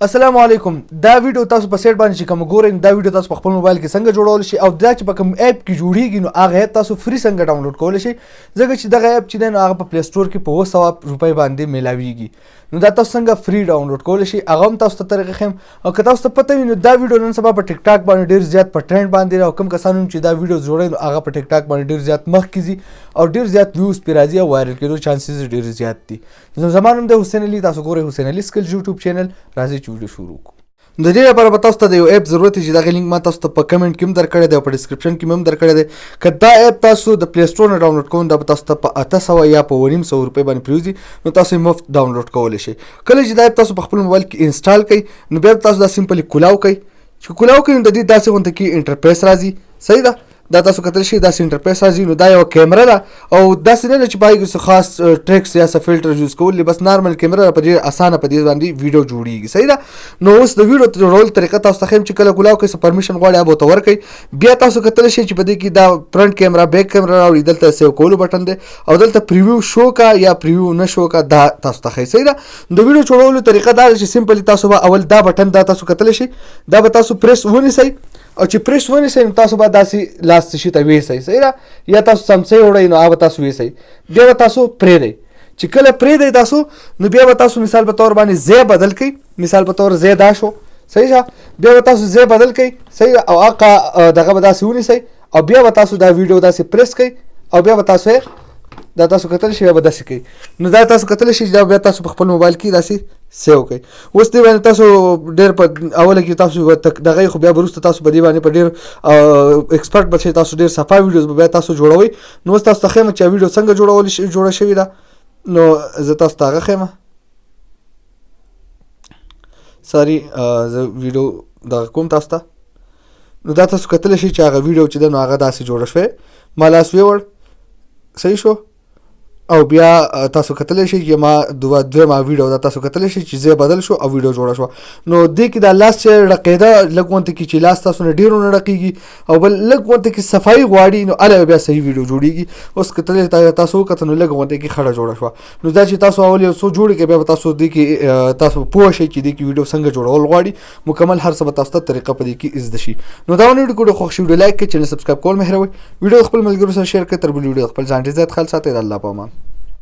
السلام علیکم. دا ویډیو تاسو په سیټ باندې چې کوم ګورئ دا ویډیو تاسو په خپل موبایل کې څنګه جوړول شي او دا چې په کوم اپ کې جوړیږي نو هغه تاسو فری څنګه ډاونلوډ کولی شئ ځکه چې دغه اپ چې دی نو هغه په پلی سټور کې په 200 روپۍ باندې میلاویږي. نو دا تاسو څنګه فری ډاونلوډ کولی شئ هغه هم تاسو ته طریقه ښیم او که تاسو ته پته وي نو دا ویډیو نن سبا په ټیک ټاک باندې ډېر زیات په ټرینډ باندې او کوم کسان چې دا ویډیو جوړوي نو هغه په ټیک ټاک باندې ډېر زیات مخکې ځي او ډېر زیات ویوز پرې راځي او وایرل کېدو چانسز ډېر زیات دي. نو زما نوم دی حسین علي، تاسو ګورئ حسین علي سکل یوټیوب چینل. راځئ چې ویډیو شروع کړو. د دې لپاره به تاسو ته د یو اپ ضرورت دی چې دغه لینک ما تاسو ته په کمنټ کې هم درکړی دی او په ډسکرپشن کې هم درکړی دی. که دا اپ تاسو د پلی سټور نه ډاونلوډ کوئ دا به تاسو ته په 800 یا په 900 روپۍ باندې پرېوځي نو تاسو یې مفت ډاونلوډ کولی شئ. کله چې دا اپ تاسو په خپل موبایل کې انسټال کړئ نو بیا تاسو دا سمپلی کولاو کړئ. چې کولاو کړئ نو د دې داسې غونته کې انټرفیس راځي. صحیح ده، دا تاسو کتلی شئ داسې انټرفیس راځي. نو دا یوه کیمره ده او داسې نه ده چې په هغې کې څه خاص ټریکس یا څه فلټر یوز کول دي، بس نارمل کیمره ده، په ډېر اسانه په دې باندې ویډیو جوړیږي. صحیح ده. نو اوس د ویډیو جوړولو طریقه تاسو ته ښیم چې کله کولاو کوئ څه پرمیشن غواړئ هغه به ورته ورکړئ. بیا تاسو کتلی شئ چې په دې کې دا فرنټ کیمره بیک کیمره راوړي، دلته سیو کولو بټن دی او دلته پریویو شو کا یا پریویو نه شو کا دا تاسو ته ښیي. صحیح ده. د ویډیو جوړولو طریقه دا ده چې سمپلی تاسو به اول دا بټن دا تاسو کتلی شئ دا به تاسو پریس ونیسئ او چې پریس ونیسئ نو تاسو به داسې لاس شي ته ویسئ. صحیح ده. یا تاسو څمڅۍ وړئ نو هغه به تاسو ویسئ. بیا به تاسو پرېږدئ. چې کله پرېږدئ تاسو نو بیا به تاسو مثال په طور باندې ځای بدل کړئ. مثال په طور ځای دا شو. صحیح ده. بیا به تاسو ځای بدل کړئ. صحیح ده. او هغه دغه به داسې ونیسئ او بیا به تاسو دا ویډیو داسې پریس کړئ او بیا به تاسو دا تاسو کتلی شئ بیا به داسې کوئ. نو دا تاسو کتلی شئ دا بیا تاسو په خپل موبایل کې داسې سیو کوئ. اوس دې باندې تاسو ډېر په اوله کې تاسو دغه خو بیا وروسته تاسو په دې باندې په ډېر ایکسپرټ به شئ، تاسو ډېر صفا ویډیوز به بیا تاسو جوړوئ. نو اوس تاسو ته ښیم چې ویډیو څنګه جوړه شوې ده. نو زه تاسو ته هغه ښیم. ساري زه ویډیو دغه کوم تاسو ته. نو دا تاسو کتلی شئ چې هغه ویډیو چې ده نو هغه داسې جوړه شوې. ما لاس ویوړ. صحیح شو. او بیا تاسو کتلی شئ چې ما دویمه ویډیو ده تاسو کتلی شئ چې ځای بدل شو او ویډیو جوړه شوه. نو دې کې دا لاس چې ړقېده لږ غونته کې چې لاس تاسو نه ډېر ونه ړقېږي او بل لږ غونته کې صفایي غواړي نو هله بیا صحیح ویډیو جوړېږي. اوس کتلی تاسو وکتل نو لږ غونته کې خړه جوړه شوه. نو دا چې تاسو اول یو څو جوړې کړئ بیا به تاسو دې کې تاسو پوه شئ چې دې کې ویډیو څنګه جوړول غواړي. مکمل هر څه به تاسو ته طریقه په دې کې زده شي. نو دا ونه ویډیو خوښ شي ویډیو لایک کړئ، چینل سبسکرایب کول مه هېروئ، ویډیو خپل ملګرو سره شیر کړئ. تر بل ویډیو خپل ځان ډېر زیات خیال ساتئ. د الله په امان.